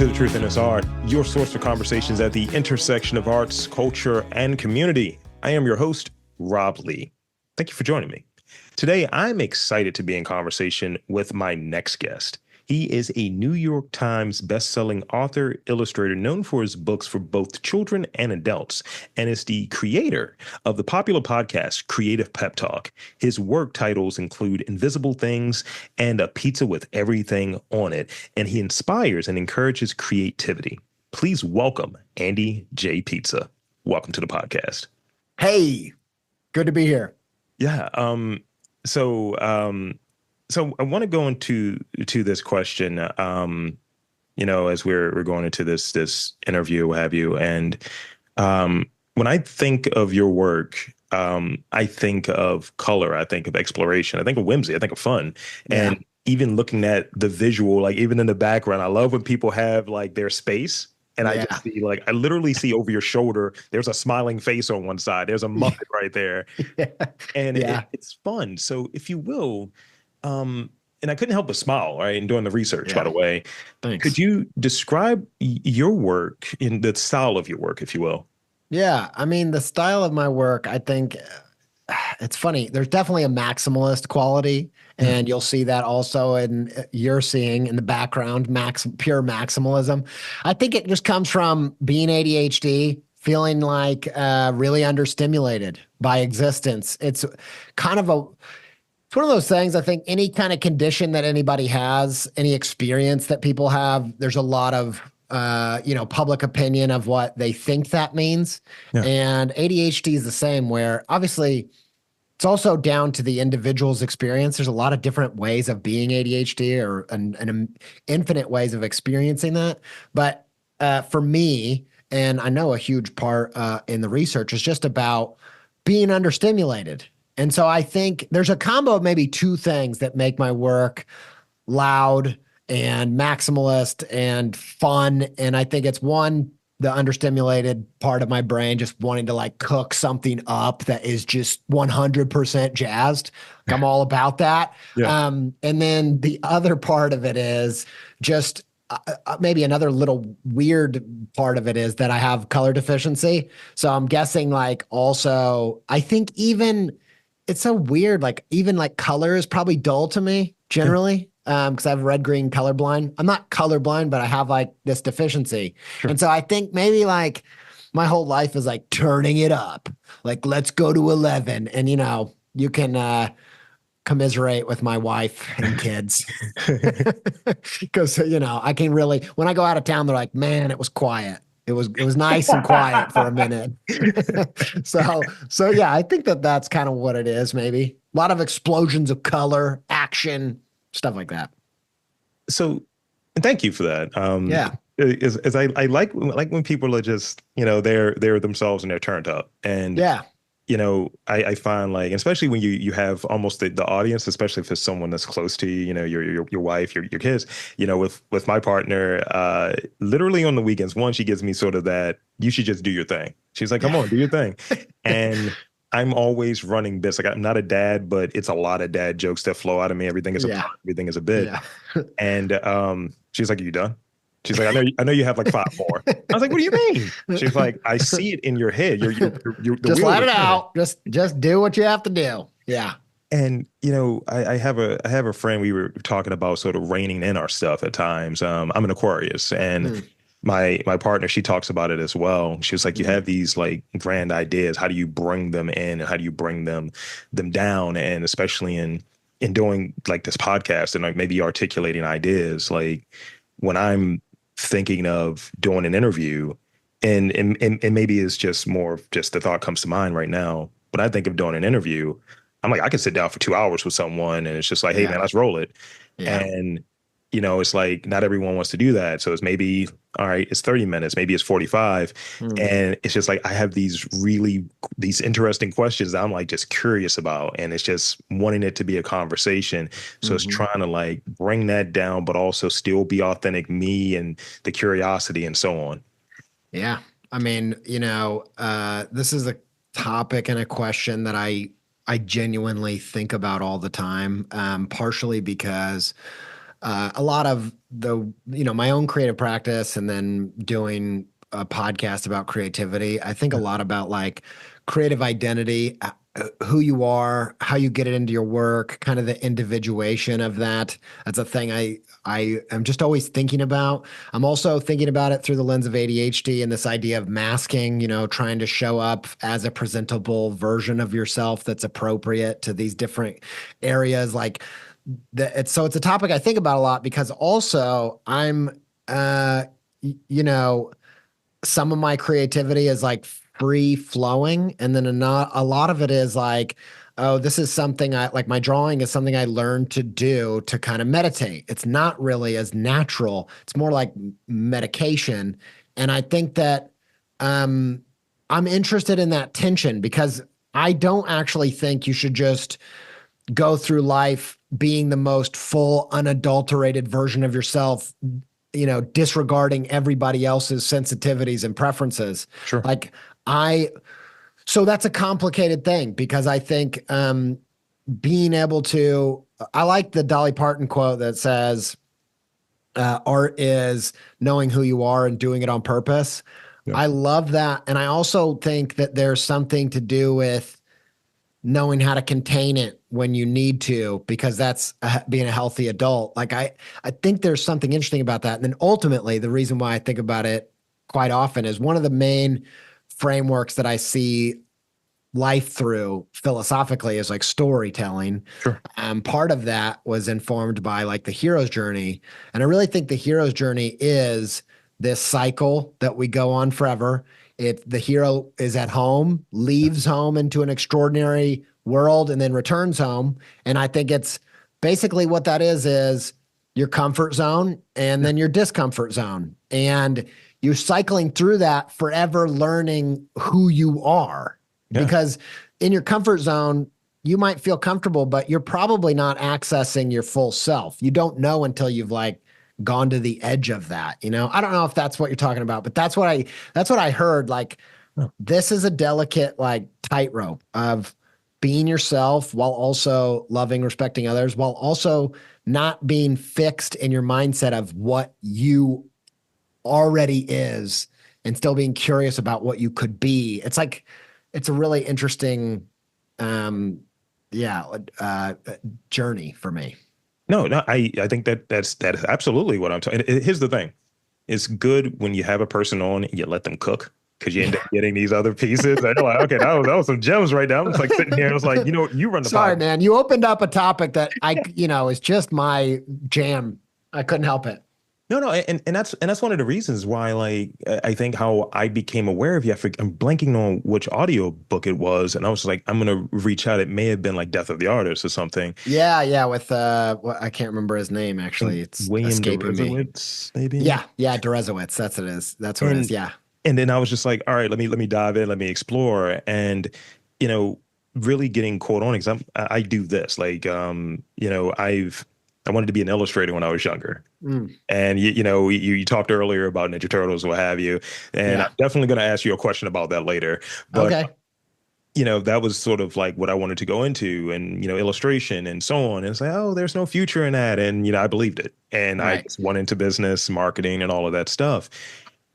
to The Truth in This Art, your source for conversations at the intersection of arts, culture, and community. I am your host, Rob Lee. Thank you for joining me. Today, I'm excited to be in conversation with my next guest. He is a New York Times bestselling author-illustrator known for his books for both children and adults, and is the creator of the popular podcast, Creative Pep Talk. His work titles include Invisible Things and A Pizza with Everything on It, and he inspires and encourages creativity. Please welcome Andy J. Pizza. Welcome to the podcast. Hey, good to be here. Yeah. So I want to go into this question, as we're going into this interview, what have you. And when I think of your work, I think of color, I think of exploration, I think of whimsy, I think of fun. Yeah. And even looking at the visual, like even in the background, I love when people have like their space. And I just see, like, I literally see over your shoulder, there's a smiling face on one side. There's a Muppet right there. And it's fun. So if you will, and I couldn't help but smile, right, in doing the research, by the way. Thanks. Could you describe your work, in the style of your work, if you will? Yeah. I mean, the style of my work, I think it's funny. There's definitely a maximalist quality. And you'll see that also you're seeing in the background, pure maximalism. I think it just comes from being ADHD, feeling like really understimulated by existence. It's kind of it's one of those things. I think any kind of condition that anybody has, any experience that people have, there's a lot of public opinion of what they think that means. Yeah. And ADHD is the same, where obviously it's also down to the individual's experience. There's a lot of different ways of being ADHD and infinite ways of experiencing that. But for me, and I know a huge part in the research is just about being understimulated. And so I think there's a combo of maybe two things that make my work loud and maximalist and fun. And I think it's one, the understimulated part of my brain just wanting to like cook something up that is just 100% jazzed. I'm all about that. Yeah. And then the other part of it is just maybe another little weird part of it is that I have color deficiency. So I'm guessing like also, I think even it's so weird, like even like color is probably dull to me generally. Because I have red-green colorblind. I'm not colorblind, but I have like this deficiency. Sure. And so I think maybe like my whole life is like turning it up. Like, let's go to 11. And, you can commiserate with my wife and kids. Because, I can really, when I go out of town, they're like, man, it was quiet. It was nice and quiet for a minute. So yeah, I think that's kind of what it is, maybe. A lot of explosions of color, action, stuff like that. So thank you for that. As I like when people are just, they're themselves and they're turned up. And, I find like, especially when you have almost the audience, especially if it's someone that's close to you, your wife, your kids, with my partner, literally on the weekends, she gives me sort of that, you should just do your thing. She's like, come on, do your thing. And I'm always running bits. Like, I'm not a dad, but it's a lot of dad jokes that flow out of me. Everything is a plot, everything is a bit. Yeah. And she's like, are you done? She's like, I know you have like 5 more. I was like, what do you mean? She's like, I see it in your head. You're just let it out. Just do what you have to do. Yeah. And, I have a friend, we were talking about sort of reining in our stuff at times. I'm an Aquarius, and my partner, she talks about it as well. She was like, you have these like grand ideas. How do you bring them in, and how do you bring them down? And especially in doing like this podcast and like maybe articulating ideas, like when I'm thinking of doing an interview, and maybe it's just more of just the thought comes to mind right now. But I think of doing an interview, I'm like, I could sit down for 2 hours with someone and it's just like, hey man, let's roll it. Yeah. And it's like not everyone wants to do that. So it's maybe, all right, it's 30 minutes, maybe it's 45. And it's just like, I have these interesting questions that I'm like just curious about. And it's just wanting it to be a conversation. So it's trying to like bring that down, but also still be authentic me and the curiosity and so on. Yeah. I mean, this is a topic and a question that I genuinely think about all the time, partially because a lot of my own creative practice and then doing a podcast about creativity. I think a lot about like creative identity, who you are, how you get it into your work, kind of the individuation of that. That's a thing I am just always thinking about. I'm also thinking about it through the lens of ADHD and this idea of masking, trying to show up as a presentable version of yourself that's appropriate to these different areas. Like it's a topic I think about a lot because also I'm, uh, some of my creativity is like free flowing, and then a lot of it is like, oh, this is something I like. My drawing is something I learned to do to kind of meditate. It's not really as natural. It's more like medication, and I think that um, I'm interested in that tension because I don't actually think you should just go through life being the most full, unadulterated version of yourself, disregarding everybody else's sensitivities and preferences. Sure. Like I, so that's a complicated thing because I think being able to, I like the Dolly Parton quote that says, art is knowing who you are and doing it on purpose. Yeah. I love that. And I also think that there's something to do with knowing how to contain it when you need to, because that's being a healthy adult. Like I think there's something interesting about that. And then ultimately, the reason why I think about it quite often is one of the main frameworks that I see life through philosophically is like storytelling. Sure. Part of that was informed by like the hero's journey. And I really think the hero's journey is this cycle that we go on forever. If the hero is at home, leaves home into an extraordinary world, and then returns home. And I think it's basically what that is your comfort zone and then your discomfort zone. And you're cycling through that forever, learning who you are. Yeah. Because in your comfort zone, you might feel comfortable, but you're probably not accessing your full self. You don't know until you've like gone to the edge of that. I don't know if that's what you're talking about, but that's what I heard. Like, this is a delicate, like, tightrope of being yourself while also loving, respecting others, while also not being fixed in your mindset of what you already is and still being curious about what you could be. It's like, it's a really interesting, um, journey for me. No, I think that's absolutely what I'm talking. Here's the thing. It's good when you have a person on and you let them cook because you end up getting these other pieces. And you're like, okay, that was some gems right there. I'm just like sitting here. I was like, you run the Sorry, podcast. man. You opened up a topic that is just my jam. I couldn't help it. No, and that's one of the reasons why, like, I think how I became aware of you. I'm blanking on which audio book it was, and I was like, I'm gonna reach out. It may have been like Death of the Artist or something. Yeah, with I can't remember his name actually. It's William escaping me. Deresiewicz, maybe. Yeah, Deresiewicz. That's what it is. That's what it is. Yeah. And then I was just like, all right, let me dive in, let me explore, and really getting caught on because I do this like I wanted to be an illustrator when I was younger. And you talked earlier about Ninja Turtles, what have you, and Yeah. I'm definitely going to ask you a question about that later. But Okay. that was sort of like what I wanted to go into, and illustration and so on. And it's like, oh, there's no future in that, and I believed it, and I Right. just went into business, marketing, and all of that stuff.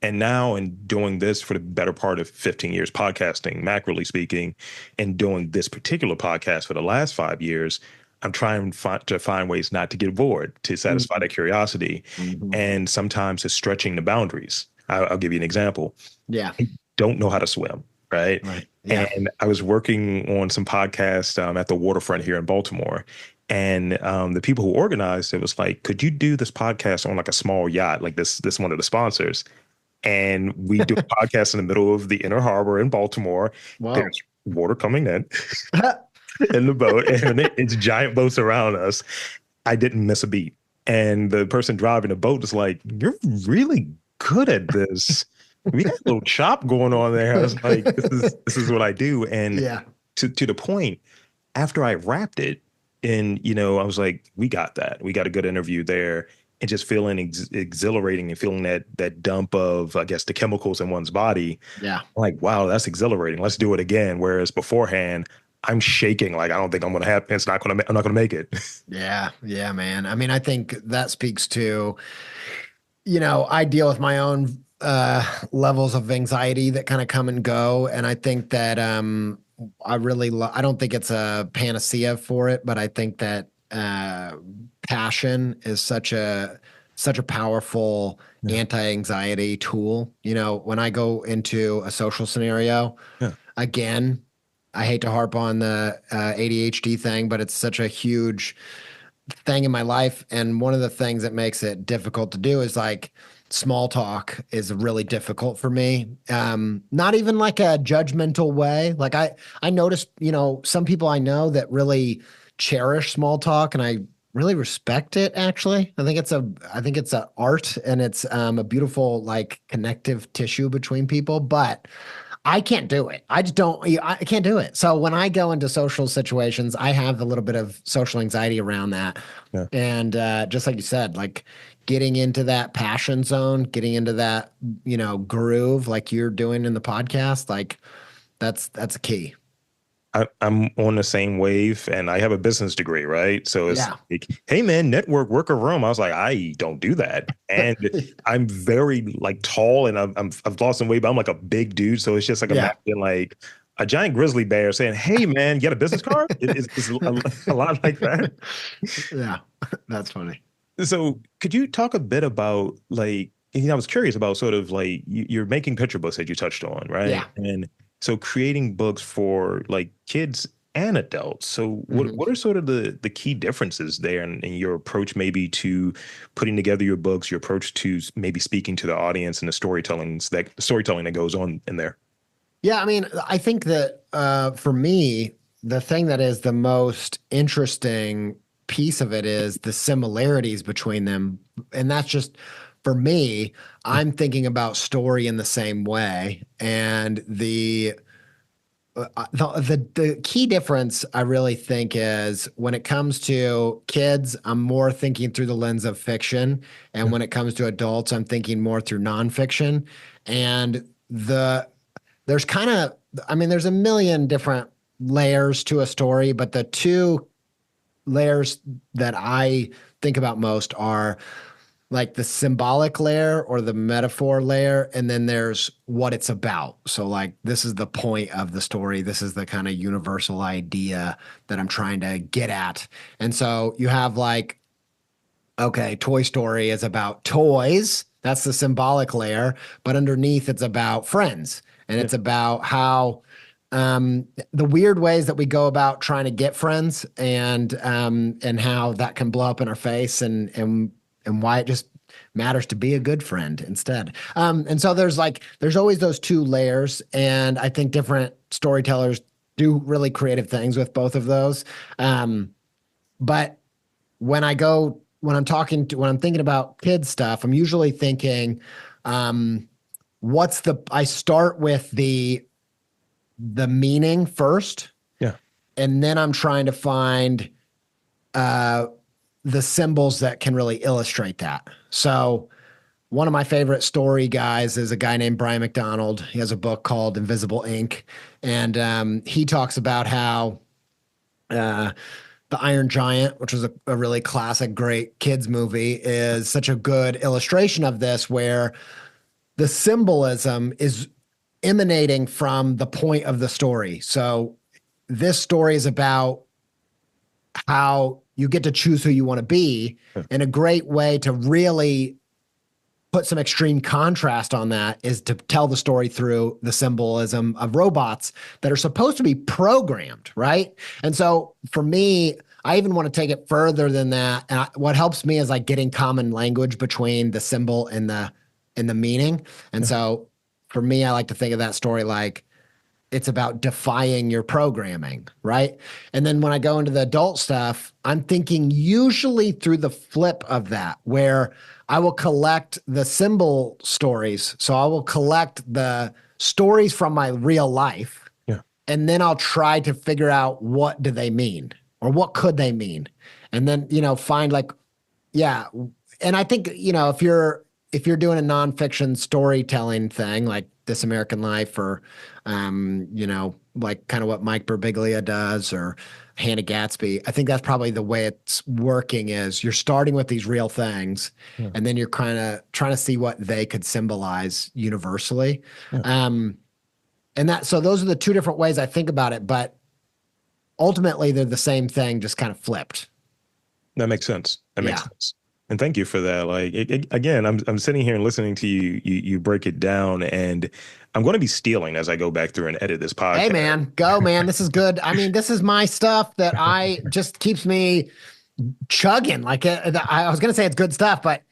And now, in doing this for the better part of 15 years, podcasting, macroly speaking, and doing this particular podcast for the last 5 years, I'm trying to find ways not to get bored, to satisfy that curiosity. Mhm. And sometimes it's stretching the boundaries. I'll give you an example. Yeah. I don't know how to swim, right? Right. Yeah. And I was working on some podcasts at the waterfront here in Baltimore. And the people who organized it was like, could you do this podcast on like a small yacht, like this one of the sponsors? And we do a podcast in the middle of the inner harbor in Baltimore. Wow. There's water coming in in the boat, and it's giant boats around us. I didn't miss a beat. And the person driving the boat is like, you're really good at this. We got a little chop going on there. I was like, this is what I do. And Yeah. to the point, after I wrapped it, and I was like, we got that. We got a good interview there. And just feeling exhilarating and feeling that dump of, I guess, the chemicals in one's body. Yeah. Like, wow, that's exhilarating. Let's do it again. Whereas beforehand, I'm shaking. Like, I don't think I'm going to have, it's not going to, I'm not going to make it. Yeah, yeah, man. I mean, I think that speaks to, I deal with my own levels of anxiety that kind of come and go, and I think that I don't think it's a panacea for it, but I think that passion is such a powerful Yeah. anti-anxiety tool. When I go into a social scenario, Yeah. again, I hate to harp on the ADHD thing, but it's such a huge thing in my life. And one of the things that makes it difficult to do is like small talk is really difficult for me. Not even like a judgmental way. Like I noticed, some people I know that really cherish small talk, and I really respect it actually. I think it's a art, and it's a beautiful like connective tissue between people, but I can't do it. I just don't, I can't do it. So when I go into social situations, I have a little bit of social anxiety around that. Yeah. And just like you said, like getting into that passion zone, getting into that, groove like you're doing in the podcast, like that's a key. I'm on the same wave and I have a business degree, right? So it's Yeah. like, hey man, network, work a room. I was like, I don't do that. And I'm very like tall and I've lost some weight, but I'm like a big dude. So it's just like Yeah. imagine like a giant grizzly bear saying, hey man, you got a business card? It's a lot like that. Yeah. That's funny. So could you talk a bit about like, I was curious about sort of like you're making picture books that you touched on, right? Yeah. And so creating books for like kids and adults. So Mhm. what are sort of the key differences there in your approach maybe to putting together your books, your approach to maybe speaking to the audience and the storytelling that goes on in there? Yeah, I mean, I think that for me, the thing that is the most interesting piece of it is the similarities between them. And that's just for me, Yeah, I'm thinking about story in the same way. And the key difference I really think is when it comes to kids, I'm more thinking through the lens of fiction, and yeah, when it comes to adults, I'm thinking more through nonfiction. And there's kind of, I mean, there's a million different layers to a story, but the two layers that I think about most are like the symbolic layer or the metaphor layer, and then there's what it's about. So, like, this is the point of the story. This is the kind of universal idea that I'm trying to get at. And so you have like, okay, Toy Story is about toys. That's the symbolic layer. But underneath, it's about friends. And yeah, it's about how the weird ways that we go about trying to get friends, and how that can blow up in our face, and why it just matters to be a good friend instead. And so there's always those two layers. And I think different storytellers do really creative things with both of those. But when I'm thinking about kids stuff, I'm usually thinking, um, I start with the meaning first, yeah, and then I'm trying to find uh, the symbols that can really illustrate that. So one of my favorite story guys is a guy named Brian McDonald. He has a book called Invisible Ink, and he talks about how uh, the Iron Giant, which was a really classic, great kids movie, is such a good illustration of this, where the symbolism is emanating from the point of the story. So this story is about how you get to choose who you want to be. yeah, And a great way to really put some extreme contrast on that is to tell the story through the symbolism of robots that are supposed to be programmed, right? And so for me, I even want to take it further than that. And what helps me is like getting common language between the symbol and the meaning. And yeah, so for me, I like to think of that story like it's about defying your programming, right? And then when I go into the adult stuff, I'm thinking usually through the flip of that, where I will collect the symbol stories. So I will collect the stories from my real life, yeah, and then I'll try to figure out what do they mean or what could they mean. And then, find like, yeah. And I think, if you're doing a nonfiction storytelling thing like This American Life or like kind of what Mike Birbiglia does or Hannah Gatsby. I think that's probably the way it's working is you're starting with these real things Yeah. and then you're kind of trying to see what they could symbolize universally. Yeah. And that, so those are the two different ways I think about it, but ultimately they're the same thing, just kind of flipped. That makes sense. That makes Yeah. sense. And thank you for that. Like again, I'm sitting here and listening to you break it down, and I'm going to be stealing as I go back through and edit this Hey podcast. man, go man. This is good. I mean, this is my stuff that I just keeps me chugging. Like I was going to say it's good stuff, but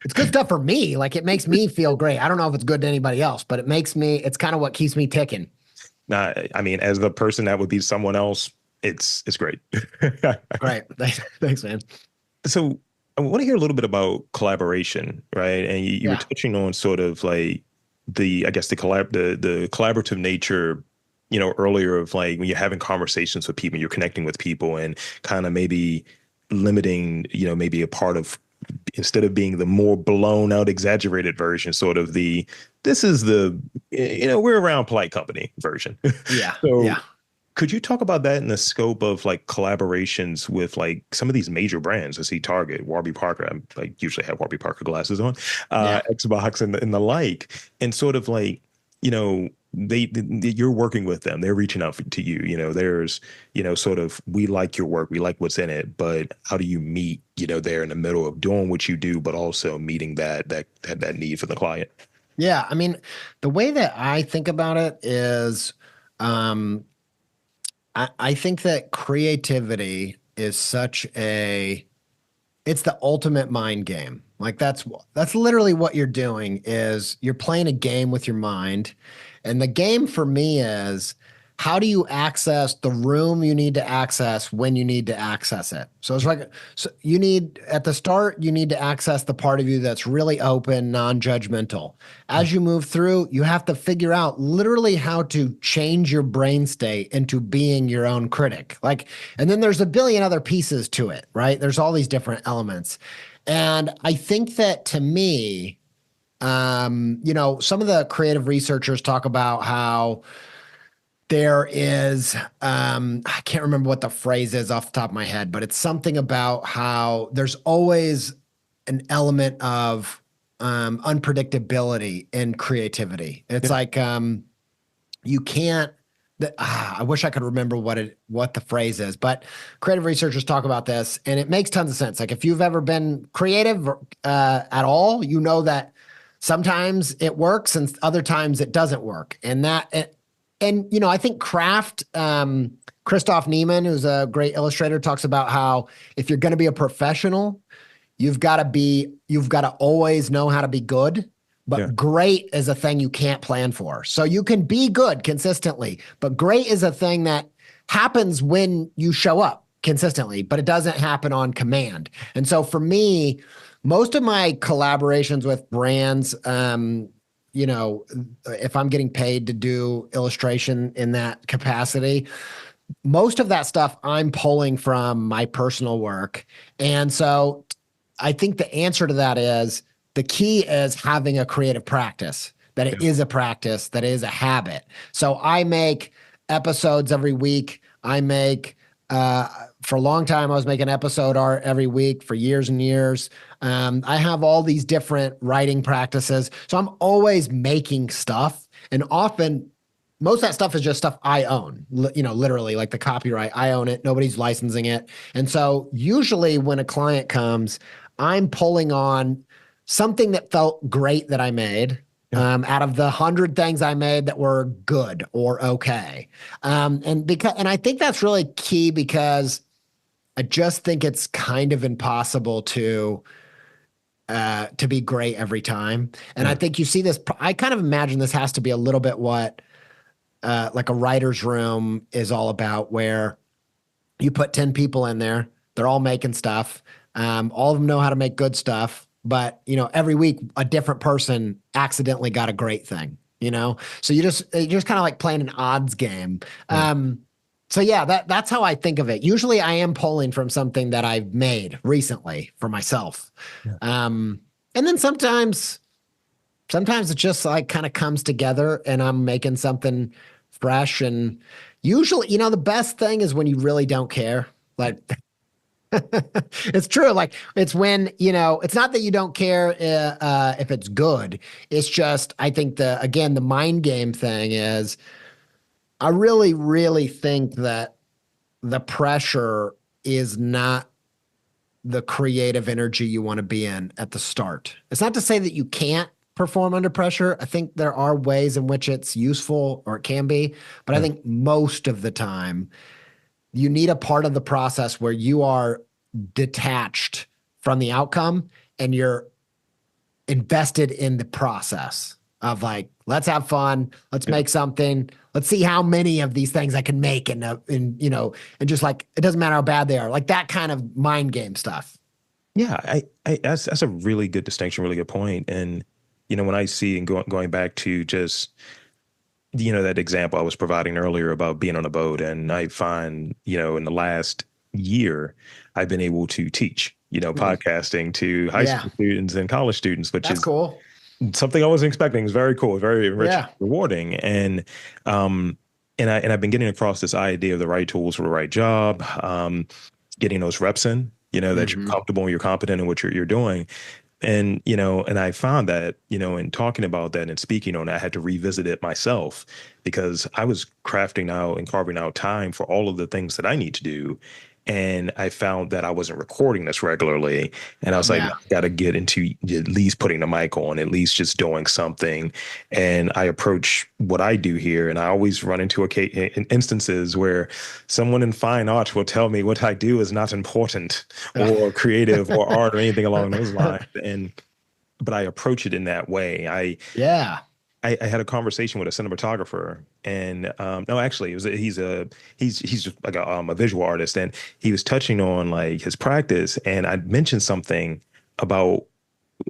it's good stuff for me. Like it makes me feel great. I don't know if it's good to anybody else, but it makes me, it's kind of what keeps me ticking. Nah, I mean, as the person that would be someone else, it's great. Great. Thanks, man. So I want to hear a little bit about collaboration, right? And you were Yeah. touching on sort of like I guess the collaborative nature, earlier of like when you're having conversations with people, you're connecting with people and kind of maybe limiting, maybe a part of instead of being the more blown out, exaggerated version, sort of this is we're around polite company version. Yeah. So Yeah. could you talk about that in the scope of like collaborations with like some of these major brands? I see Target, Warby Parker. I usually have Warby Parker glasses on, Yeah. Xbox and the like, and sort of like, you're working with them. They're reaching out to you. There's, sort of we like your work, we like what's in it, but how do you meet, there in the middle of doing what you do, but also meeting that need for the client? Yeah. I mean, the way that I think about it is, um, I think that creativity is such a it's the ultimate mind game. Like that's literally what you're doing is you're playing a game with your mind. And the game for me is how do you access the room you need to access when you need to access it? So it's like so you need at the start you need to access the part of you that's really open, non-judgmental. As you move through, you have to figure out literally how to change your brain state into being your own critic. Like and then there's a billion other pieces to it, right? There's all these different elements. And I think that to me, some of the creative researchers talk about how there is, I can't remember what the phrase is off the top of my head, but it's something about how there's always an element of unpredictability in creativity. It's Yeah. like you can't I wish I could remember what the phrase is, but creative researchers talk about this, and it makes tons of sense. Like if you've ever been creative at all, you know that sometimes it works and other times it doesn't work, and I think craft. Christoph Niemann, who's a great illustrator, talks about how if you're going to be a professional, you've got to always know how to be good. Yeah. But great is a thing you can't plan for. So you can be good consistently, but great is a thing that happens when you show up consistently, but it doesn't happen on command. And so for me, most of my collaborations with brands, if I'm getting paid to do illustration in that capacity, most of that stuff I'm pulling from my personal work. And so I think the answer to that is the key is having a creative practice, that it Yeah. is a practice, that it is a habit. So I make episodes every week. For a long time, I was making episode art every week for years and years. I have all these different writing practices. So I'm always making stuff. And often, most of that stuff is just stuff I own, literally like the copyright. I own it. Nobody's licensing it. And so usually when a client comes, I'm pulling on something that felt great that I made Yeah. out of the 100 things I made that were good or okay. And I think that's really key because I just think it's kind of impossible to be great every time. And I Yeah. think you see this. I kind of imagine this has to be a little bit what like a writer's room is all about, where you put 10 people in there, they're all making stuff. All of them know how to make good stuff, but every week a different person accidentally got a great thing, So you're just kind of like playing an odds game. Yeah. So yeah, that's how I think of it. Usually I am pulling from something that I've made recently for myself. Yeah. And then sometimes it just like kind of comes together and I'm making something fresh. And Usually, the best thing is when you really don't care. Like it's true. Like it's when, it's not that you don't care if it's good. It's just, I think again, the mind game thing is I really, really think that the pressure is not the creative energy you want to be in at the start. It's not to say that you can't perform under pressure. I think there are ways in which it's useful or it can be, but I Mm. think most of the time you need a part of the process where you are detached from the outcome and you're invested in the process of like, let's have fun, let's Yeah. make something, let's see how many of these things I can make, and just like it doesn't matter how bad they are, like that kind of mind game stuff. Yeah, that's a really good distinction, really good point. And when I see and going back to just that example I was providing earlier about being on a boat, and I find in the last year I've been able to teach Mm. podcasting to high Yeah, school students and college students, which that's is cool. something I wasn't expecting. It's very cool, very enriching, Yeah. rewarding, um, and I've been getting across this idea of the right tools for the right job, getting those reps in, that you're Hmm. comfortable and you're competent in what you're doing. And I found that, in talking about that and speaking on it, I had to revisit it myself because I was crafting out and carving out time for all of the things that I need to do. And I found that I wasn't recording this regularly. And I was like, I Yeah. got to get into at least putting the mic on, at least just doing something. And I approach what I do here. And I always run into instances where someone in fine art will tell me what I do is not important or creative or art or anything along those lines. But I approach it in that way. Yeah. I had a conversation with a cinematographer, and no, actually, he's just like a visual artist, and he was touching on like his practice, and I mentioned something about.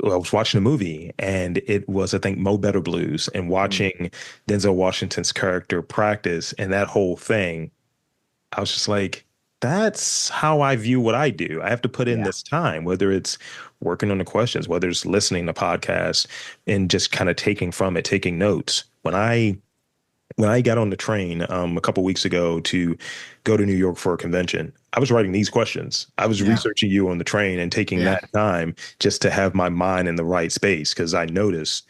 I was watching a movie, and it was I think Mo Better Blues, and Mm. watching Denzel Washington's character practice, and that whole thing I was just like, that's how I view what I do. I have to put in Yeah. this time, whether it's working on the questions, whether it's listening to podcasts and just kind of taking from it, taking notes. When I got on the train a couple weeks ago to go to New York for a convention, I was writing these questions. I was Yeah. researching you on the train and taking Yeah. that time just to have my mind in the right space because I notice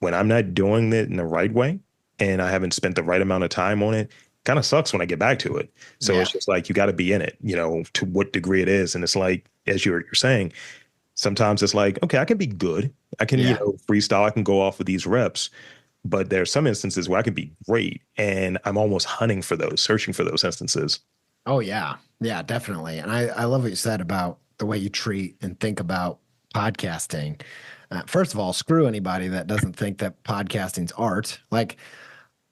when I'm not doing it in the right way and I haven't spent the right amount of time on it, kind of sucks when I get back to it. So Yeah. it's just like you got to be in it, to what degree it is. And it's like, as you're saying, sometimes it's like, okay, I can be good. I can, Yeah. freestyle. I can go off with these reps. But there are some instances where I can be great, and I'm almost hunting for those, searching for those instances. Oh yeah. Yeah, definitely. And I love what you said about the way you treat and think about podcasting. First of all, screw anybody that doesn't think that podcasting's art. Like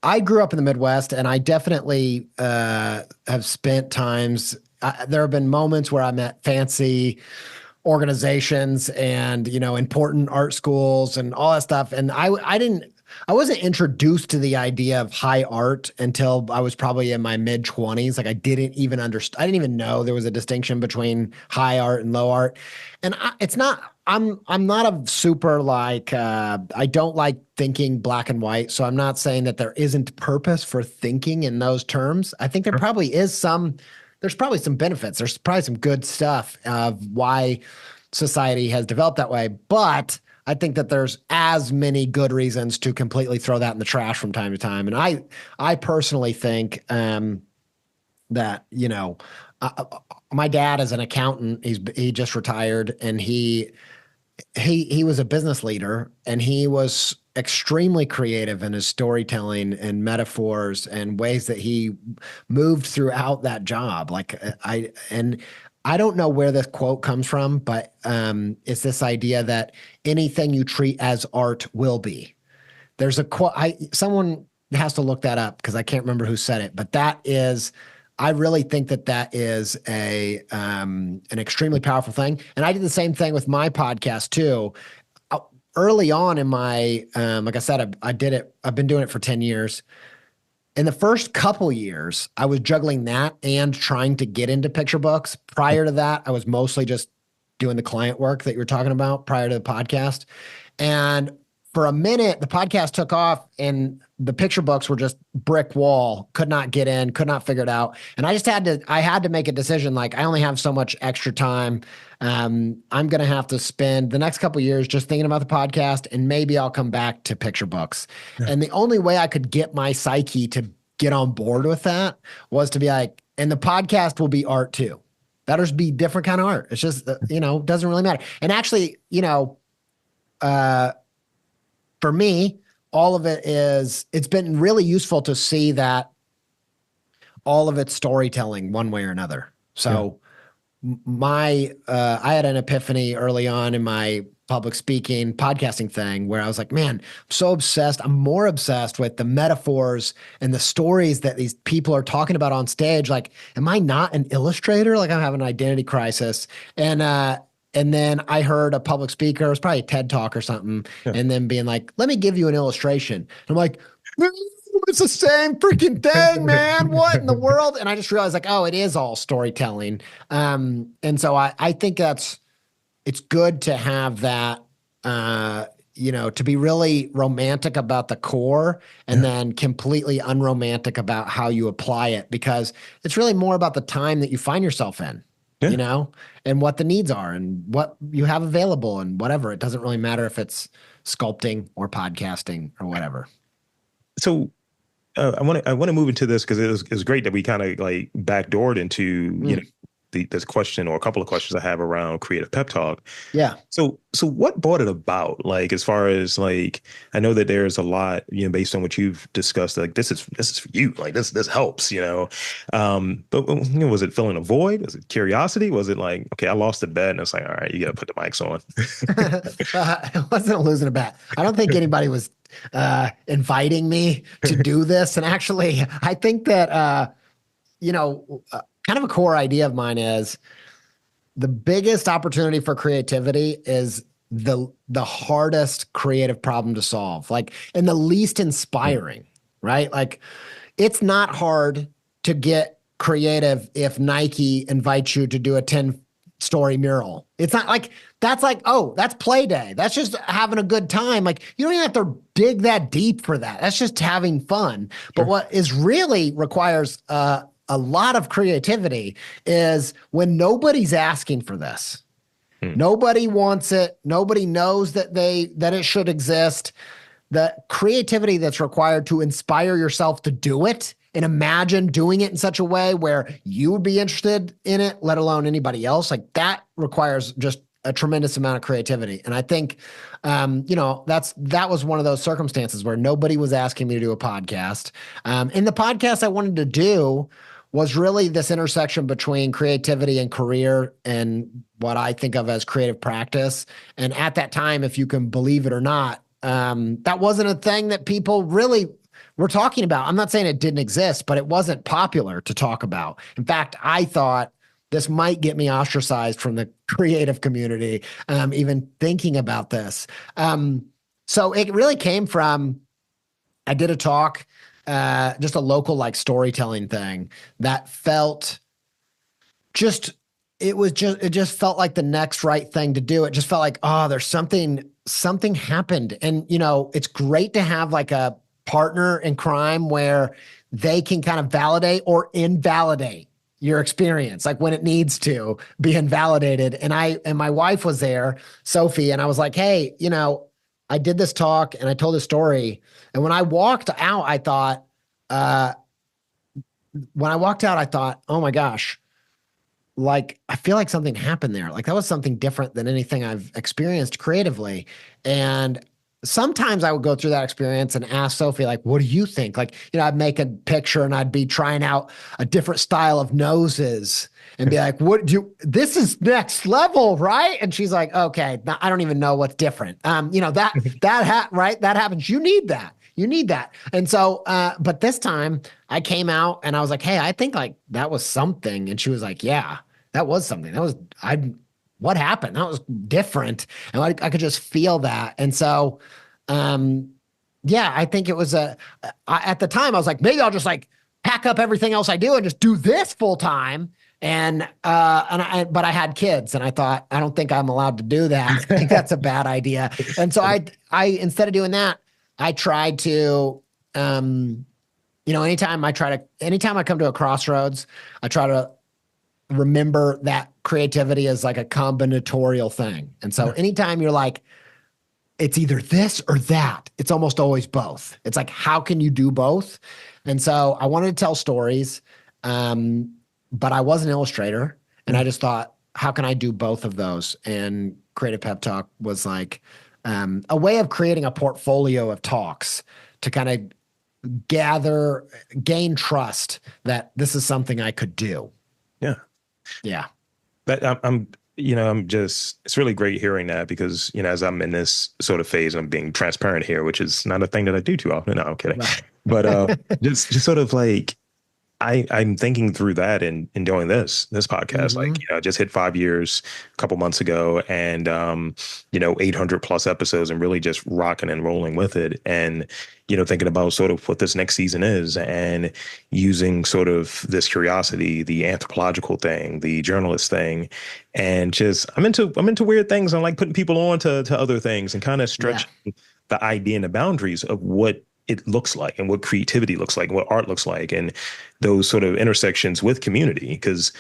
I grew up in the Midwest, and I definitely have spent times. There have been moments where I'm at fancy organizations and important art schools and all that stuff, and I wasn't introduced to the idea of high art until I was probably in my mid 20s. Like I didn't even understand. I didn't even know there was a distinction between high art and low art. And it's not. I'm not a super like. I don't like thinking black and white. So I'm not saying that there isn't purpose for thinking in those terms. I think there Sure. probably is some. There's probably some benefits. There's probably some good stuff of why society has developed that way. But I think that there's as many good reasons to completely throw that in the trash from time to time. And I personally think that uh, my dad is an accountant. He just retired, and he was a business leader, and he was extremely creative in his storytelling and metaphors and ways that he moved throughout that job. I don't know where this quote comes from, but it's this idea that anything you treat as art will be. There's a quote. Someone has to look that up because I can't remember who said it, but that is. I really think that that is an extremely powerful thing, and I did the same thing with my podcast too. Uh, Early on in my, like I said, I did it. I've been doing it for 10 years. In the first couple years, I was juggling that and trying to get into picture books. Prior to that, I was mostly just doing the client work that you were talking about prior to the podcast. And for a minute, the podcast took off and the picture books were just brick wall, could not get in, could not figure it out. And I had to make a decision. Like, I only have so much extra time. I'm going to have to spend the next couple of years just thinking about the podcast, and maybe I'll come back to picture books. Yeah. And the only way I could get my psyche to get on board with that was to be like, and the podcast will be art too. That'll just be different kind of art. It's just, doesn't really matter. And actually, for me, all of it's been really useful to see that all of it's storytelling one way or another. So I had an epiphany early on in my public speaking, podcasting thing where I was like, man, I'm so obsessed. I'm more obsessed with the metaphors and the stories that these people are talking about on stage. Like, am I not an illustrator? Like, I'm having an identity crisis. And then I heard a public speaker, it was probably a TED Talk or something, and then being like, let me give you an illustration. And I'm like, it's the same freaking thing, man. What in the world? And I just realized, like, oh, it is all storytelling. And so I think it's good to have that, to be really romantic about the core and then completely unromantic about how you apply it, because it's really more about the time that you find yourself in. And what the needs are and what you have available and whatever. It doesn't really matter if it's sculpting or podcasting or whatever. So I want to move into this because it was great that we kind of like backdoored into, this question or a couple of questions I have around Creative Pep Talk. Yeah. So what brought it about? Like, as far as like, I know that there's a lot, based on what you've discussed, like this is for you, like this helps, but was it filling a void? Was it curiosity? Was it like, okay, I lost the bet and it's like, all right, you got to put the mics on. I wasn't losing a bet. I don't think anybody was inviting me to do this. And actually, I think that, kind of a core idea of mine is the biggest opportunity for creativity is the hardest creative problem to solve, like, and the least inspiring, right? Like, it's not hard to get creative if Nike invites you to do a 10-story mural. It's not like, that's like, oh, that's play day. That's just having a good time. Like, you don't even have to dig that deep for that. That's just having fun. Sure. But what is really requires, a lot of creativity is when nobody's asking for this. Nobody wants it. Nobody knows that it should exist. The creativity that's required to inspire yourself to do it and imagine doing it in such a way where you would be interested in it, let alone anybody else, like that requires just a tremendous amount of creativity. And I think, that was one of those circumstances where nobody was asking me to do a podcast. And the podcast I wanted to do was really this intersection between creativity and career and what I think of as creative practice. And at that time, if you can believe it or not, that wasn't a thing that people really were talking about. I'm not saying it didn't exist, but it wasn't popular to talk about. In fact, I thought this might get me ostracized from the creative community, even thinking about this. So it really came from, I did a talk, just a local like storytelling thing that felt it just felt like the next right thing to do. It just felt like, oh, there's something happened. And, it's great to have like a partner in crime where they can kind of validate or invalidate your experience, like when it needs to be invalidated. And my wife was there, Sophie, and I was like, hey, I did this talk and I told a story. And when I walked out, I thought, oh my gosh, like, I feel like something happened there. Like, that was something different than anything I've experienced creatively. And sometimes I would go through that experience and ask Sophie, like, what do you think? Like, I'd make a picture and I'd be trying out a different style of noses and be like, this is next level, right? And she's like, okay, I don't even know what's different. Right? That happens. You need that. And so, but this time I came out and I was like, hey, I think like that was something. And she was like, yeah, that was something. What happened? That was different. And I could just feel that. And so, I think it was at the time I was like, maybe I'll just like pack up everything else I do and just do this full time. But I had kids and I thought, I don't think I'm allowed to do that. I think that's a bad idea. And so instead of doing that, I tried to, anytime I come to a crossroads, I try to remember that creativity is like a combinatorial thing. And so anytime you're like, it's either this or that, it's almost always both. It's like, how can you do both? And so I wanted to tell stories, but I was an illustrator, and I just thought, how can I do both of those? And Creative Pep Talk was like a way of creating a portfolio of talks to kind of gain trust that this is something I could do. Yeah. Yeah. But it's really great hearing that because, as I'm in this sort of phase, I'm being transparent here, which is not a thing that I do too often. No, I'm kidding. Right. But just sort of like, I'm thinking through that and doing this podcast. Like, just hit 5 years a couple months ago, and 800 plus episodes, and really just rocking and rolling with it. And thinking about sort of what this next season is, and using sort of this curiosity, the anthropological thing, the journalist thing, and just I'm into weird things. I like putting people on to other things and kind of stretching the idea and the boundaries of what it looks like and what creativity looks like, what art looks like, and those sort of intersections with community. Because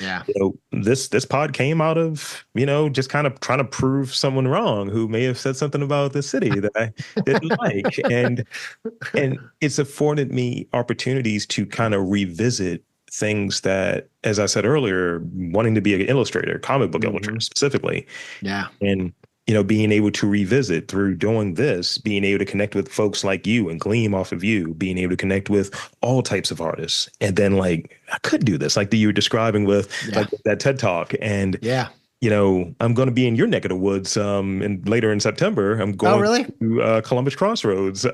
this pod came out of just kind of trying to prove someone wrong who may have said something about the city that I didn't like, and it's afforded me opportunities to kind of revisit things that, as I said earlier, wanting to be an illustrator, comic book illustrator specifically, and being able to revisit through doing this, being able to connect with folks like you and gleam off of you, being able to connect with all types of artists. And then like, I could do this, like that you were describing with like that TED Talk. And, I'm going to be in your neck of the woods and later in September. I'm going to Columbus Crossroads.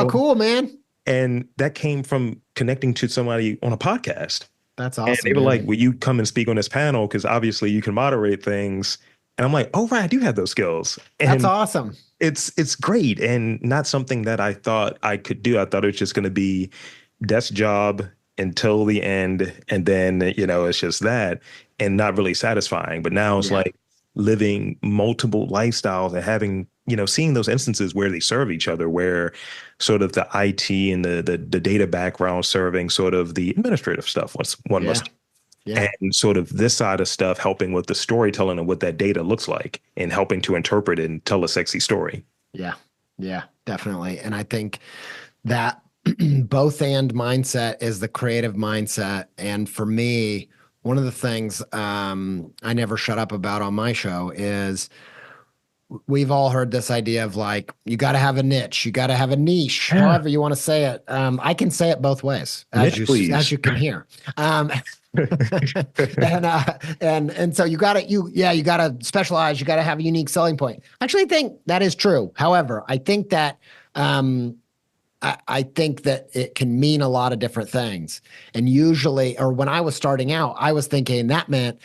Cool, man. And that came from connecting to somebody on a podcast. That's awesome. And they were like, will you come and speak on this panel? Because obviously you can moderate things. And I'm like, oh, right, I do have those skills. And that's awesome. It's great, and not something that I thought I could do. I thought it was just going to be desk job until the end. And then, it's just that, and not really satisfying. But now it's like living multiple lifestyles and having, seeing those instances where they serve each other, where sort of the IT and the data background serving sort of the administrative stuff. One must do. Yeah. And sort of this side of stuff, helping with the storytelling and what that data looks like and helping to interpret it and tell a sexy story. Yeah. Yeah, definitely. And I think that both and mindset is the creative mindset. And for me, one of the things I never shut up about on my show is we've all heard this idea of like, you got to have a niche, you got to have a niche, however you want to say it. I can say it both ways, as you can hear. And so you gotta specialize, you gotta have a unique selling point. I actually think that is true. However, I think that I think that it can mean a lot of different things. And usually, or when I was starting out, I was thinking that meant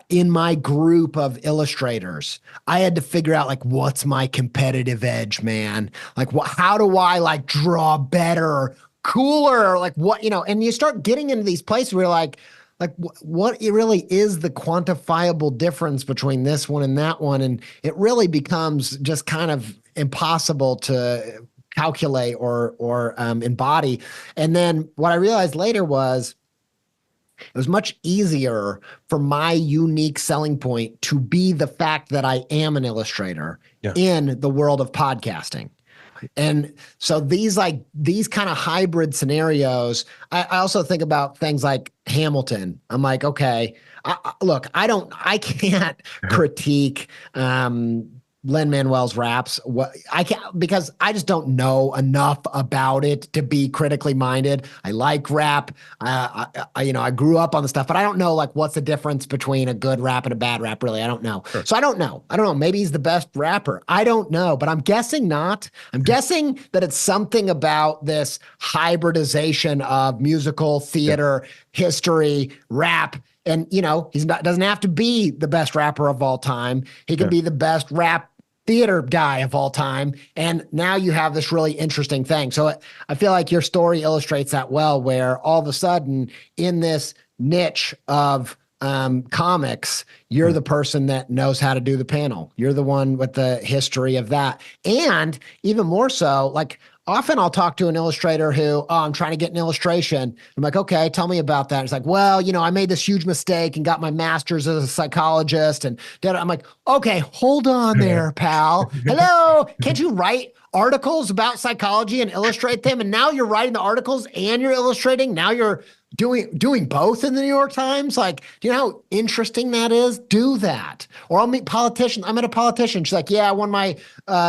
in my group of illustrators, I had to figure out like, what's my competitive edge, man? Like, how do I like draw better, cooler? Like what, and you start getting into these places where you're like what it really is the quantifiable difference between this one and that one. And it really becomes just kind of impossible to calculate or embody. And then what I realized later was it was much easier for my unique selling point to be the fact that I am an illustrator in the world of podcasting. And so these kind of hybrid scenarios, I also think about things like Hamilton. I'm like, okay, I can't critique Lin-Manuel's raps. I can't, because I just don't know enough about it to be critically minded. I like rap. I grew up on the stuff, but I don't know like what's the difference between a good rap and a bad rap. Really, I don't know. Sure. So I don't know. Maybe he's the best rapper. I don't know, but I'm guessing not. I'm guessing that it's something about this hybridization of musical, theater, history, rap. And, doesn't have to be the best rapper of all time. He can be the best rap theater guy of all time. And now you have this really interesting thing. So I feel like your story illustrates that well, where all of a sudden in this niche of comics, you're the person that knows how to do the panel. You're the one with the history of that. And even more so, like often I'll talk to an illustrator who, oh, I'm trying to get an illustration. I'm like, okay, tell me about that. It's like, well, I made this huge mistake and got my master's as a psychologist. And I'm like, okay, hold on there, pal. Hello, can't you write articles about psychology and illustrate them? And now you're writing the articles and you're illustrating. Now you're doing both in the New York Times. Like, do you know how interesting that is? Do that. Or I'll meet politicians. I met a politician. She's like, yeah, I won my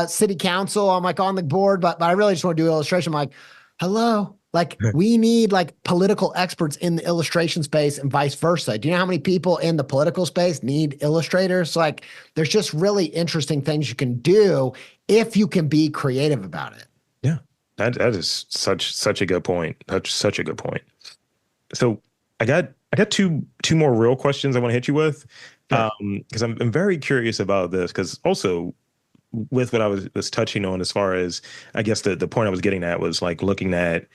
city council. I'm like on the board, but I really just want to do illustration. I'm like, hello. Like we need like political experts in the illustration space and vice versa. Do you know how many people in the political space need illustrators? Like there's just really interesting things you can do if you can be creative about it. Yeah. That is such a good point. That's such a good point. So I got two more real questions I want to hit you with. Sure. Because I'm very curious about this, because also with what I was touching on, as far as I guess the point I was getting at was like looking at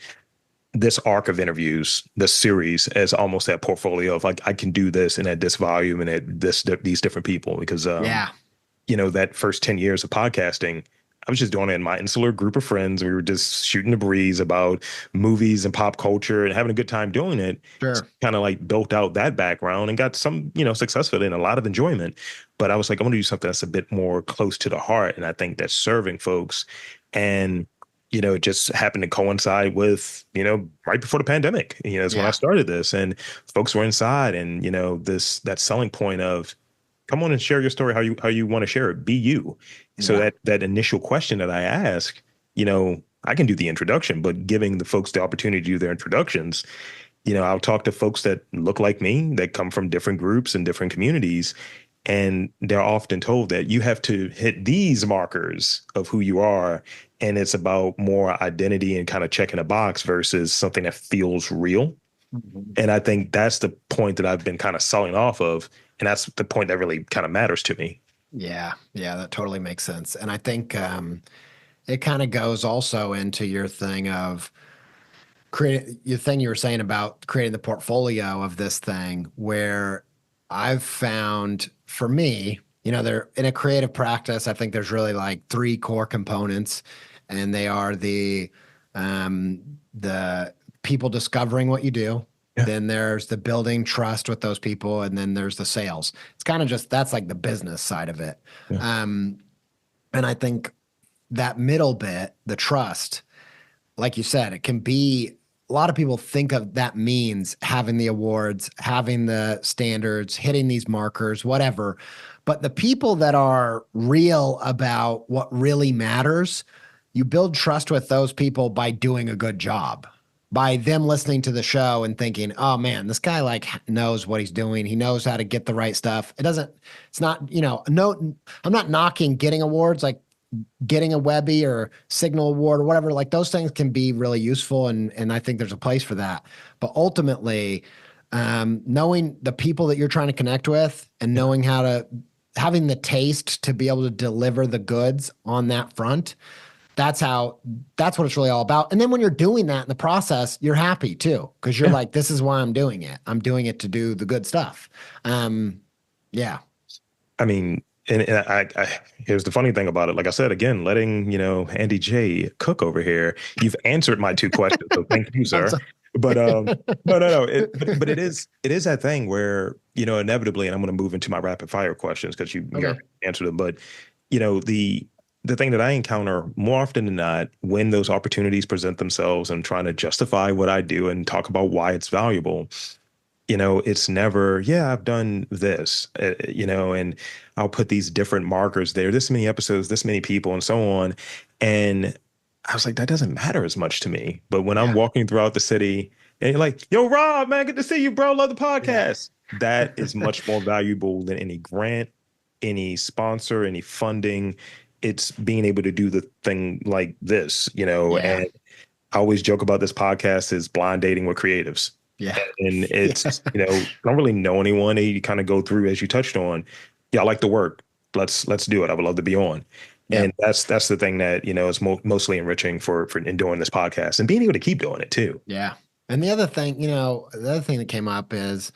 this arc of interviews, this series, as almost that portfolio of like I can do this and at this volume and at these different people, because Yeah. that first 10 years of podcasting, I was just doing it in my insular group of friends. We were just shooting the breeze about movies and pop culture and having a good time doing it. Sure. Kind of like built out that background and got some, success with it and a lot of enjoyment. But I was like, I want to do something that's a bit more close to the heart. And I think that's serving folks. And, it just happened to coincide with, right before the pandemic, is when I started this, and folks were inside, and, that selling point of, come on and share your story how you want to share it. Be you. So that initial question that I ask, I can do the introduction, but giving the folks the opportunity to do their introductions, I'll talk to folks that look like me, that come from different groups and different communities. And they're often told that you have to hit these markers of who you are. And it's about more identity and kind of checking a box versus something that feels real. Mhm. And I think that's the point that I've been kind of selling off of. And that's the point that really kind of matters to me. Yeah. Yeah. That totally makes sense. And I think it kind of goes also into your thing of your thing you were saying about creating the portfolio of this thing, where I've found for me, there in a creative practice, I think there's really like three core components, and they are the people discovering what you do. Yeah. Then there's the building trust with those people, and then there's the sales. It's kind of just that's like the business side of it. Yeah. And I think that middle bit, the trust, like you said, it can be a lot of people think of that means having the awards, having the standards, hitting these markers, whatever. But the people that are real about what really matters, you build trust with those people by doing a good job, by them listening to the show and thinking, oh man, this guy like knows what he's doing. He knows how to get the right stuff. It's not, no, I'm not knocking getting awards. Like getting a Webby or Signal Award or whatever, like those things can be really useful. And I think there's a place for that. But ultimately, knowing the people that you're trying to connect with and knowing having the taste to be able to deliver the goods on that front, that's what it's really all about. And then when you're doing that in the process, you're happy too, because you're like, this is why I'm doing it. I'm doing it to do the good stuff. Yeah. I mean, and I here's the funny thing about it. Like I said, again, letting, Andy J cook over here, you've answered my two questions. So thank you, sir. But no. But it is that thing where, inevitably, and I'm going to move into my rapid fire questions because you answered them. But, the thing that I encounter more often than not, when those opportunities present themselves and trying to justify what I do and talk about why it's valuable, it's never, I've done this, and I'll put these different markers there, this many episodes, this many people, and so on. And I was like, that doesn't matter as much to me. But when I'm walking throughout the city and you're like, yo, Rob, man, good to see you, bro. Love the podcast. Yeah. That is much more valuable than any grant, any sponsor, any funding. It's being able to do the thing like this, and I always joke about this podcast is blind dating with creatives. Yeah. And it's, I don't really know anyone. You kind of go through, as you touched on, I like the work. Let's do it. I would love to be on. Yeah. that's the thing that, is mostly enriching for in doing this podcast and being able to keep doing it too. Yeah. And the other thing, the other thing that came up is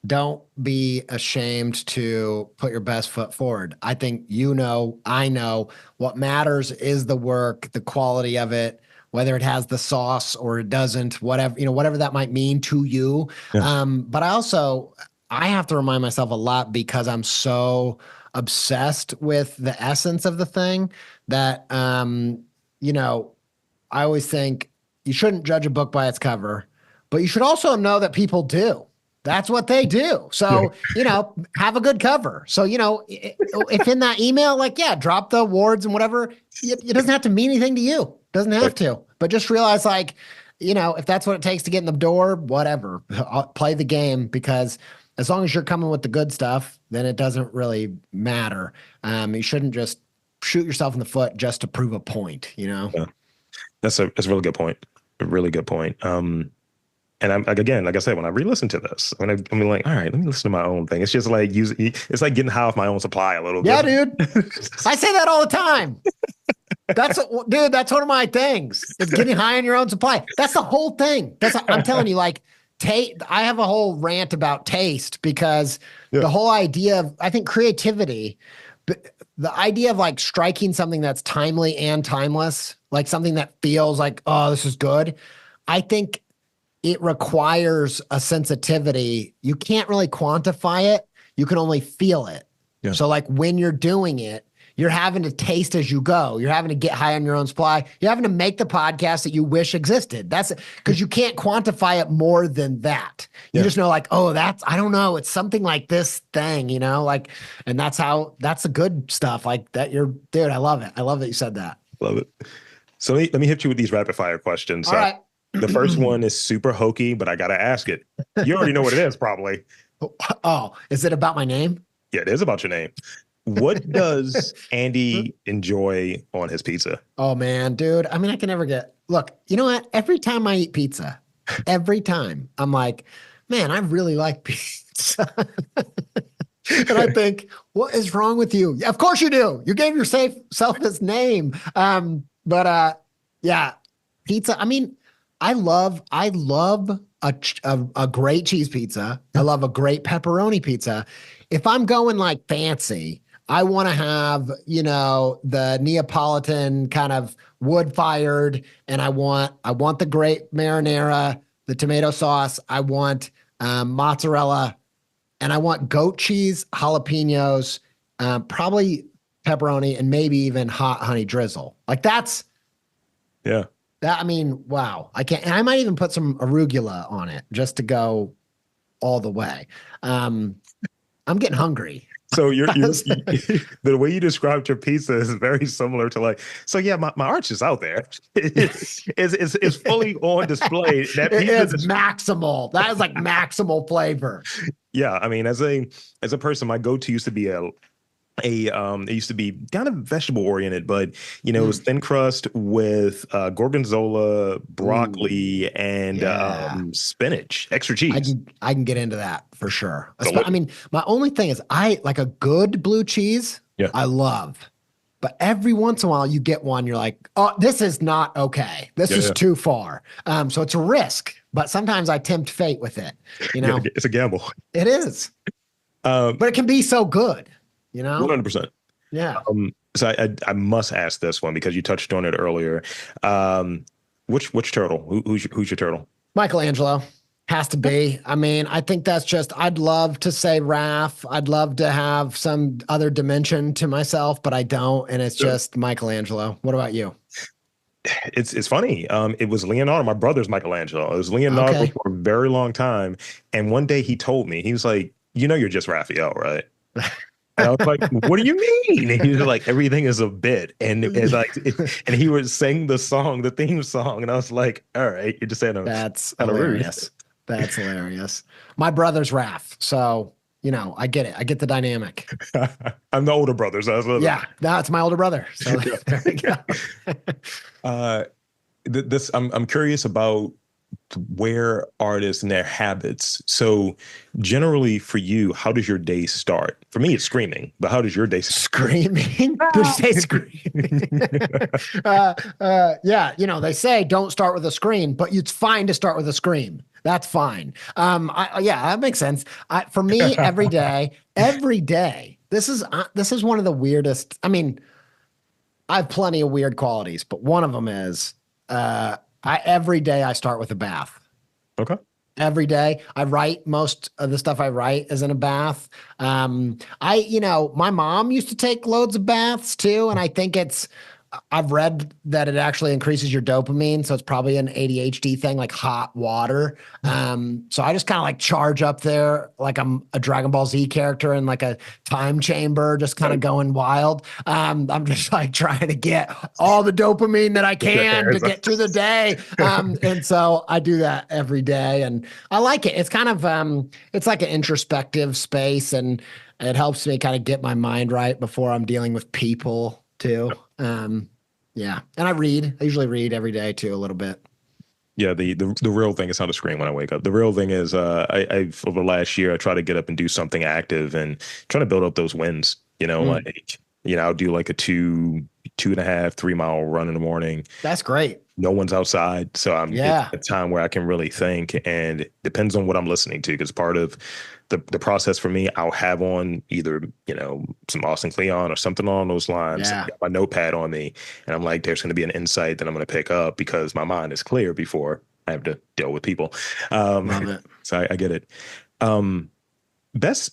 don't be ashamed to put your best foot forward. I think I know what matters is the work, the quality of it, whether it has the sauce or it doesn't, whatever that might mean to you. Yeah. But I have to remind myself a lot because I'm so obsessed with the essence of the thing that, I always think you shouldn't judge a book by its cover, but you should also know that people do. That's what they do. So, have a good cover. So, if in that email, drop the awards and whatever, it doesn't have to mean anything to you. Doesn't have to. But just realize, if that's what it takes to get in the door, whatever. I'll play the game, because as long as you're coming with the good stuff, then it doesn't really matter. You shouldn't just shoot yourself in the foot just to prove a point, Yeah. That's a really good point. A really good point. And I'm again, like I said, when I re-listen to this, I'm like, all right, let me listen to my own thing. It's just like it's like getting high off my own supply a little bit. Yeah, dude. I say that all the time. That's one of my things. It's getting high on your own supply. That's the whole thing. I'm telling you, I have a whole rant about taste, because the whole idea of, I think, creativity, the idea of striking something that's timely and timeless, like something that feels like, oh, this is good. I think it requires a sensitivity. You can't really quantify it. You can only feel it. Yeah. So when you're doing it, you're having to taste as you go. You're having to get high on your own supply. You're having to make the podcast that you wish existed. That's because you can't quantify it more than that. You just know oh, I don't know. It's something like this thing, and that's the good stuff. Dude, I love it. I love that you said that. Love it. So let me hit you with these rapid fire questions. All right. The first one is super hokey, but I got to ask it. You already know what it is, probably. Oh, is it about my name? Yeah, it is about your name. What does Andy enjoy on his pizza? Oh, man, dude. I mean, I can never look, you know what? Every time I eat pizza, every time I'm like, man, I really like pizza. And I think, what is wrong with you? Yeah, of course you do. You gave yourself this name. Yeah, pizza. I mean, I love a great cheese pizza. I love a great pepperoni pizza. If I'm going fancy, I want to have, the Neapolitan kind of wood fired, and I want the great marinara, the tomato sauce. I want mozzarella, and I want goat cheese, jalapenos, probably pepperoni, and maybe even hot honey drizzle. That's yeah. That, I mean, wow. And I might even put some arugula on it just to go all the way. I'm getting hungry. So the way you described your pizza is very similar to so yeah, my arch is out there. It's fully on display. That pizza is maximal. That is maximal flavor. Yeah, I mean, as a person, my go-to used to be it used to be kind of vegetable oriented, but it was thin crust with gorgonzola, broccoli, and spinach, extra cheese. I can get into that for sure. I mean, my only thing is I like a good blue cheese. Yeah. I love, but every once in a while you get one, you're like, oh, this is not okay. This is too far. So it's a risk, but sometimes I tempt fate with it. It's a gamble. It is, but it can be so good. 100%. Yeah. So I must ask this one because you touched on it earlier. Which turtle? Who's your turtle? Michelangelo. Has to be. I mean, I think that's I'd love to say Raph. I'd love to have some other dimension to myself, but I don't. And it's just Michelangelo. What about you? It's funny. It was Leonardo. My brother's Michelangelo. It was Leonardo for a very long time. And one day he told me, he was like, you're just Raphael, right? And I was like, what do you mean? And he was like, everything is a bit. And it's and he was saying the theme song. And I was like, all right, you're just saying that's hilarious. That's hilarious. My brother's Raph. So, I get it. I get the dynamic. I'm the older brother. So it's my older brother. So there you go. I'm curious about where artists and their habits. So generally for you, how does your day start? For me, it's screaming, but how does your day start? Screaming? Did you say screaming? Yeah, they say don't start with a scream, but it's fine to start with a scream. That's fine. Yeah, that makes sense. For me, every day. This is one of the weirdest. I mean, I have plenty of weird qualities, but one of them is every day I start with a bath. Okay. Every day I write. Most of the stuff I write is in a bath. My mom used to take loads of baths too, and I think I've read that it actually increases your dopamine, so it's probably an ADHD thing, like hot water. So I just kind of like charge up there like I'm a Dragon Ball Z character in like a time chamber, just kind of going wild. I'm just like trying to get all the dopamine that I can to get through the day. And so I do that every day, and I like it. It's kind of it's like an introspective space, and it helps me kind of get my mind right before I'm dealing with people too. Yeah. And I read. I usually read every day too, a little bit. Yeah, the real thing is not to scream when I wake up. The real thing is I've over the last year I try to get up and do something active and try to build up those wins. Like I'll do like a 2.5, 3 mile run in the morning. That's great. No one's outside, so it's Yeah. a time where I can really think, and it depends on what I'm listening to. Because part of the process for me, I'll have on either some Austin Kleon or something along those lines. Yeah. Got my notepad on me, and I'm like, there's going to be an insight that I'm going to pick up because my mind is clear before I have to deal with people. Love it. So I get it. Um,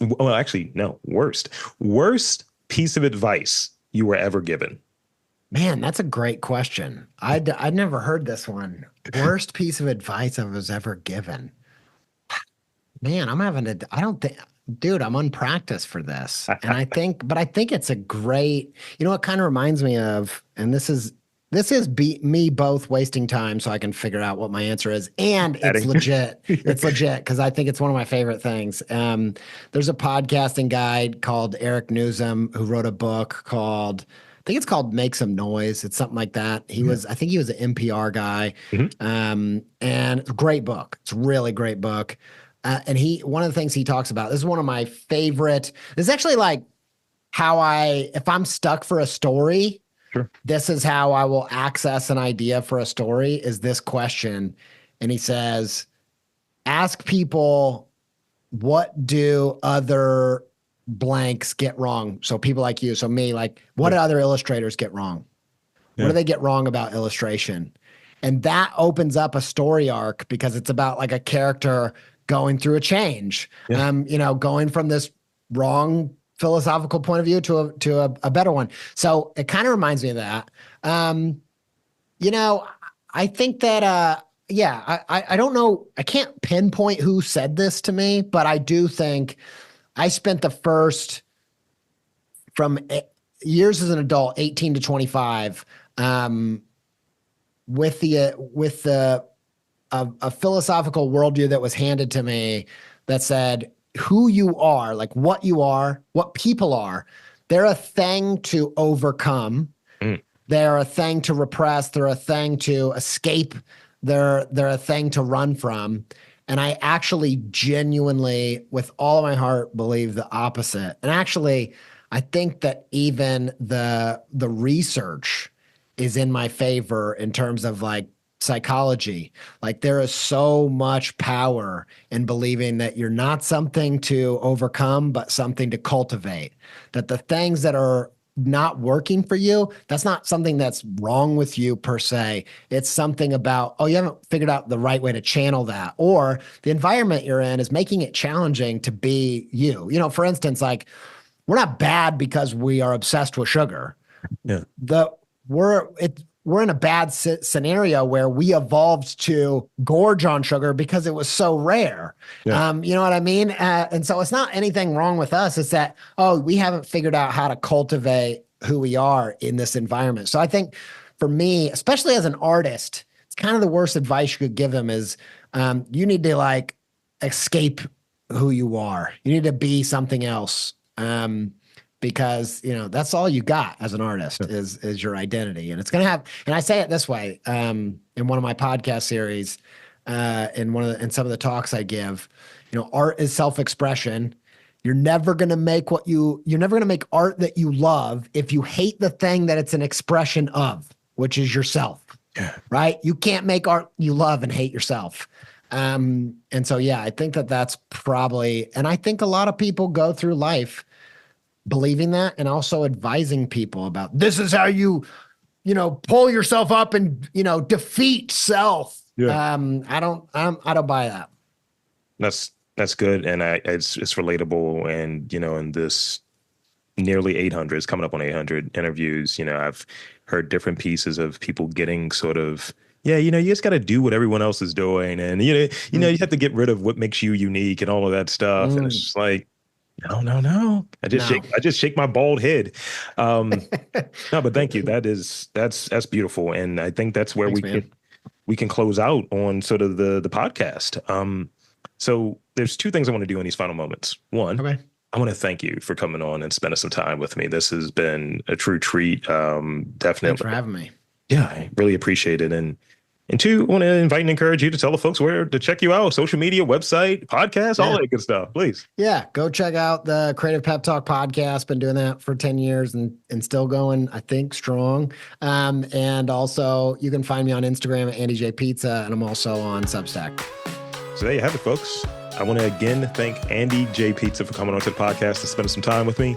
well, actually, no, worst piece of advice you were ever given. Man, that's a great question. I'd never heard this one. Worst piece of advice I was ever given. Man, I don't think, dude, I'm unpracticed for this. And but I think it's a great, it kind of reminds me of, and me both wasting time so I can figure out what my answer is. And it's legit. It's legit because I think it's one of my favorite things. There's a podcasting guide called Eric Newsom who wrote a book I think it's called Make Some Noise. It's something like that. I think he was an NPR guy. And it's a great book. It's a really great book. And one of the things he talks about, this is one of my favorite, this is actually like if I'm stuck for a story, Sure. this is how I will access an idea for a story is this question. And he says, ask people, what do other blanks get wrong? So people like you, so me, like, what do other illustrators get wrong? What do they get wrong about illustration? And that opens up a story arc because it's about like a character going through a change, going from this wrong philosophical point of view to a better one. So it kind of reminds me of that. I think that, I don't know. I can't pinpoint who said this to me, but I do think I spent the first from years as an adult, 18 to 25, with a philosophical worldview that was handed to me that said who you are, like what you are, what people are, they're a thing to overcome. They're a thing to repress. They're a thing to escape. They're a thing to run from. And I actually genuinely, with all of my heart, believe the opposite. And actually, I think that even the research is in my favor in terms of like psychology. Like there is so much power in believing that you're not something to overcome, but something to cultivate. That the things that are not working for you, that's not something that's wrong with you per se. It's something about, you haven't figured out the right way to channel that, or the environment you're in is making it challenging to be you. For instance, like we're not bad because we are obsessed with sugar. Yeah. We're in a bad scenario where we evolved to gorge on sugar because it was so rare. Yeah. You know what I mean? And so it's not anything wrong with us. It's that, we haven't figured out how to cultivate who we are in this environment. So I think for me, especially as an artist, it's kind of the worst advice you could give them is you need to like escape who you are. You need to be something else. Because that's all you got as an artist is your identity, and it's gonna have. And I say it this way in one of my podcast series. in some of the talks I give. Art is self-expression. You're never going to make art that you love if you hate the thing that it's an expression of, which is yourself. Yeah. Right? You can't make art you love and hate yourself. And so, yeah, I think that's probably, and I think a lot of people go through life believing that, and also advising people about, this is how you pull yourself up and, defeat self. Yeah. I don't buy that. That's good. And it's relatable. And, in this nearly 800, it's coming up on 800 interviews, I've heard different pieces of people getting sort of, you just got to do what everyone else is doing. And, you have to get rid of what makes you unique and all of that stuff. And it's just like, no. I just shake my bald head. No, but thank you. That's beautiful. And I think that's where we can close out on sort of the podcast. So there's two things I want to do in these final moments. One, okay. I want to thank you for coming on and spending some time with me. This has been a true treat. Definitely. Thanks for having me. Yeah, I really appreciate it. And two, I want to invite and encourage you to tell the folks where to check you out: social media, website, podcast, all that good stuff, please. Yeah, go check out the Creative Pep Talk podcast. Been doing that for 10 years and still going, I think, strong. And also, you can find me on Instagram at Andy J Pizza, and I'm also on Substack. So there you have it, folks. I want to again thank Andy J Pizza for coming onto the podcast and spending some time with me.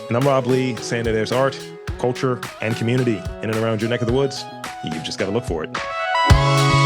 And I'm Rob Lee, saying that there's art, culture, and community in and around your neck of the woods. You've just got to look for it.